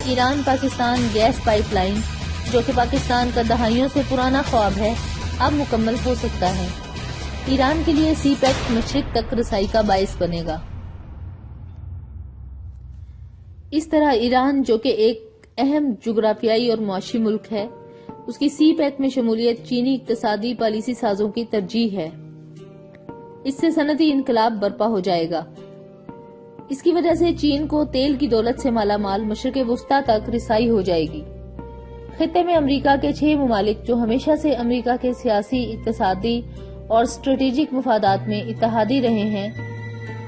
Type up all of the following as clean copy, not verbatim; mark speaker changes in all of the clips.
Speaker 1: Iran Pakistan gas pipeline, جو کہ پاکستان کا دہائیوں سے پرانا خواب ہے، اب مکمل ہو سکتا ہے۔ ایران کے لیے سی پیک مشرق تک رسائی کا باعث بنے گا۔ اس طرح ایران، جو کہ ایک اہم جغرافیائی اور معاشی ملک ہے، اس کی سی پیک میں شمولیت چینی اقتصادی پالیسی سازوں کی ترجیح ہے۔ اس سے صنعتی انقلاب برپا ہو جائے گا۔ اس کی وجہ سے چین کو تیل کی دولت سے مالا مال مشرق وسطی تک رسائی ہو جائے گی۔ خطے میں امریکہ کے 6 ممالک جو ہمیشہ سے امریکہ کے سیاسی، اقتصادی اور اسٹریٹجک مفادات میں اتحادی رہے ہیں،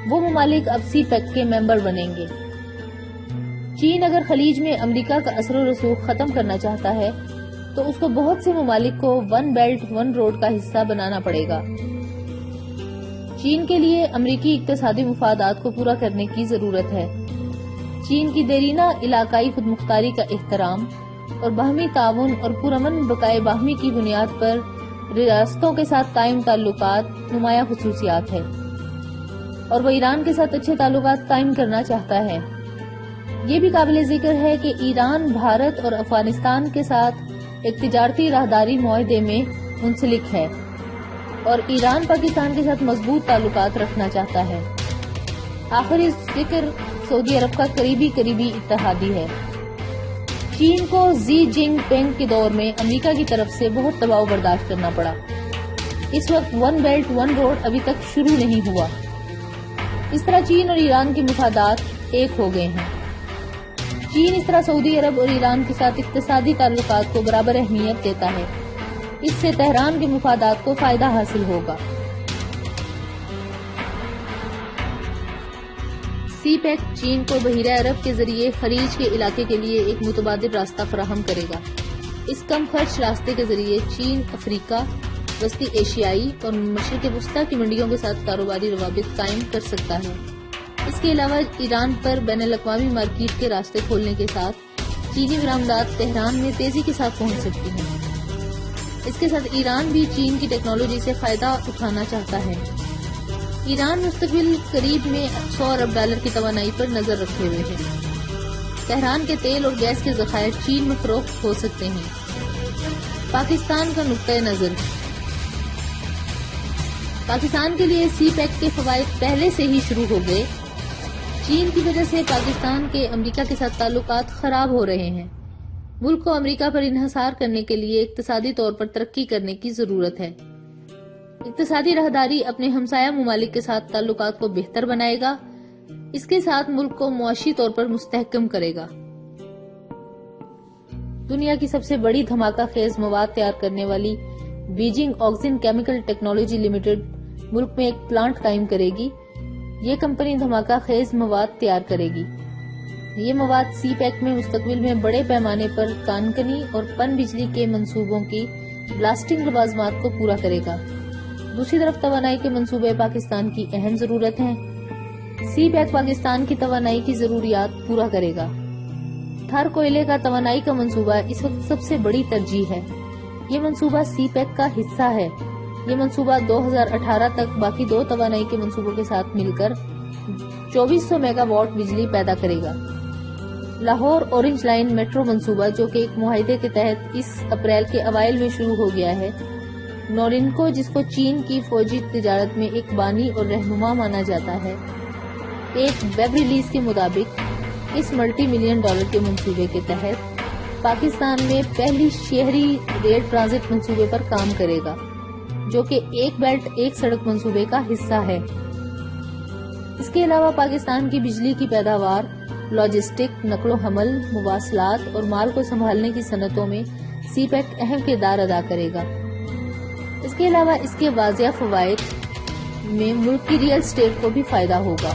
Speaker 1: وہ ممالک اب سی پیک کے ممبر بنیں گے۔ چین اگر خلیج میں امریکہ کا اثر و رسوخ ختم کرنا چاہتا ہے تو اس کو بہت سے ممالک کو ون بیلٹ ون روڈ کا حصہ بنانا پڑے گا۔ چین کے لیے امریکی اقتصادی مفادات کو پورا کرنے کی ضرورت ہے۔ چین کی دیرینہ علاقائی خود مختاری کا احترام اور باہمی تعاون اور پرامن بقائے باہمی کی بنیاد پر ریاستوں کے ساتھ قائم تعلقات نمایاں خصوصیات ہے، اور وہ ایران کے ساتھ اچھے تعلقات قائم کرنا چاہتا ہے۔ یہ بھی قابل ذکر ہے کہ ایران بھارت اور افغانستان کے ساتھ ایک تجارتی راہداری معاہدے میں منسلک ہے، اور ایران پاکستان کے ساتھ مضبوط تعلقات رکھنا چاہتا ہے۔ آخری ذکر سعودی عرب کا قریبی اتحادی ہے۔ چین کو زی جنگ پنگ کے دور میں امریکہ کی طرف سے بہت دباؤ برداشت کرنا پڑا۔ اس وقت ون بیلٹ ون روڈ ابھی تک شروع نہیں ہوا۔ اس طرح چین اور ایران کے مفادات ایک ہو گئے ہیں۔ چین اس طرح سعودی عرب اور ایران کے ساتھ اقتصادی تعلقات کو برابر اہمیت دیتا ہے۔ اس سے تہران کے مفادات کو فائدہ حاصل ہوگا۔ سی پیک چین کو بحیرہ عرب کے ذریعے خلیج کے علاقے کے لیے ایک متبادل راستہ فراہم کرے گا۔ اس کم خرچ راستے کے ذریعے چین افریقہ، وسطی ایشیائی اور مشرق وسطی کی منڈیوں کے ساتھ کاروباری روابط قائم کر سکتا ہے۔ اس کے علاوہ ایران پر بین الاقوامی مارکیٹ کے راستے کھولنے کے ساتھ چینی برآمدات تہران میں تیزی کے ساتھ پہنچ سکتی ہیں۔ اس کے ساتھ ایران بھی چین کی ٹیکنالوجی سے فائدہ اٹھانا چاہتا ہے۔ ایران مستقبل قریب میں $100 ارب کی توانائی پر نظر رکھے ہوئے ہے۔ تہران کے تیل اور گیس کے ذخائر چین میں فروخت ہو سکتے ہیں۔ پاکستان کا نقطۂ نظر۔ پاکستان کے لیے سی پیک کے فوائد پہلے سے ہی شروع ہو گئے۔ چین کی وجہ سے پاکستان کے امریکہ کے ساتھ تعلقات خراب ہو رہے ہیں۔ ملک کو امریکہ پر انحصار کرنے کے لیے اقتصادی طور پر ترقی کرنے کی ضرورت ہے۔ اقتصادی راہداری اپنے ہمسایہ ممالک کے ساتھ تعلقات کو بہتر بنائے گا۔ اس کے ساتھ ملک کو معاشی طور پر مستحکم کرے گا۔ دنیا کی سب سے بڑی دھماکہ خیز مواد تیار کرنے والی بیجنگ آکسین کیمیکل ٹیکنالوجی لمیٹڈ ملک میں ایک پلانٹ قائم کرے گی۔ یہ کمپنی دھماکہ خیز مواد تیار کرے گی۔ یہ مواد سی پیک میں مستقبل میں بڑے پیمانے پر کانکنی اور پن بجلی کے منصوبوں کی بلاسٹنگ لوازمات کو پورا کرے گا۔ دوسری طرف توانائی کے منصوبے پاکستان کی اہم ضرورت ہیں۔ سی پیک پاکستان کی توانائی کی ضروریات پورا کرے گا۔ تھر کوئلے کا توانائی کا منصوبہ اس وقت سب سے بڑی ترجیح ہے۔ یہ منصوبہ سی پیک کا حصہ ہے۔ یہ منصوبہ 2018 تک باقی 2 توانائی کے منصوبوں کے ساتھ مل کر 2400 میگا واٹ بجلی پیدا کرے گا۔ لاہور اورنج لائن میٹرو منصوبہ، جو کہ ایک معاہدے کے تحت اس اپریل کے اوائل میں شروع ہو گیا ہے، نورنکو، جس کو چین کی فوجی تجارت میں ایک بانی اور رہنما مانا جاتا ہے، ایک ویب ریلیز کے مطابق اس ملٹی $1 ملین کے منصوبے کے تحت پاکستان میں پہلی شہری ریل ٹرانزٹ منصوبے پر کام کرے گا، جو کہ ایک بیلٹ ایک سڑک منصوبے کا حصہ ہے۔ اس کے علاوہ پاکستان کی بجلی کی پیداوار، لاجسٹک، نقل و حمل، مواصلات اور مال کو سنبھالنے کی صنعتوں میں سی پیک اہم کردار ادا کرے گا۔ اس کے علاوہ اس کے واضح فوائد میں ملک کی ریئل اسٹیٹ کو بھی فائدہ ہوگا۔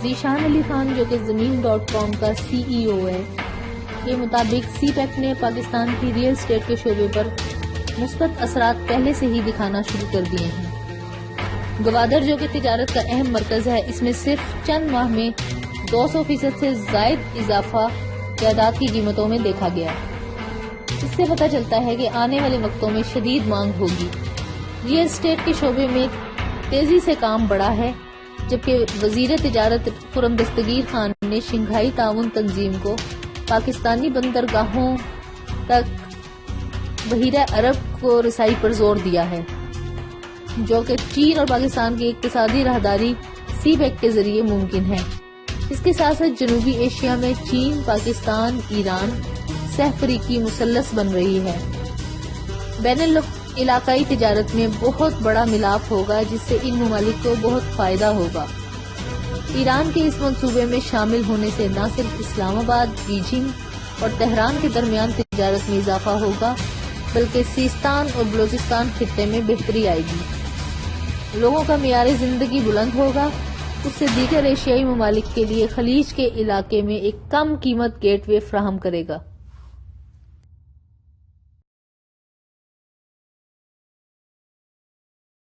Speaker 1: ذیشان علی خان، جو کہ زمین.com کا CEO ہے، کے مطابق سی پیک نے پاکستان کی ریئل اسٹیٹ کے شعبے پر مثبت اثرات پہلے سے ہی دکھانا شروع کر دیے ہیں۔ گوادر، جو کہ تجارت کا اہم مرکز ہے، اس میں صرف چند ماہ میں 200% سے زائد اضافہ جائیداد کی قیمتوں میں دیکھا گیا۔ اس سے پتہ چلتا ہے کہ آنے والے وقتوں میں شدید مانگ ہوگی۔ ریئل اسٹیٹ کے شعبے میں تیزی سے کام بڑھا ہے۔ جبکہ وزیر تجارت خرم دستگیر خان نے شنگھائی تعاون تنظیم کو پاکستانی بندرگاہوں تک بحیرہ عرب کو رسائی پر زور دیا ہے، جو کہ چین اور پاکستان کی اقتصادی راہداری سی پیک کے ذریعے ممکن ہے۔ اس کے ساتھ ساتھ جنوبی ایشیا میں چین، پاکستان، ایران سہ فریقی مثلث بن رہی ہے۔ بین علاقائی تجارت میں بہت بڑا ملاپ ہوگا، جس سے ان ممالک کو بہت فائدہ ہوگا۔ ایران کے اس منصوبے میں شامل ہونے سے نہ صرف اسلام آباد، بیجنگ اور تہران کے درمیان تجارت میں اضافہ ہوگا، بلکہ سیستان اور بلوچستان خطے میں بہتری آئے گی۔ لوگوں کا معیار زندگی بلند ہوگا، اس سے دیگر ایشیائی ممالک کے لیے خلیج کے علاقے میں ایک کم قیمت گیٹ وے فراہم کرے گا۔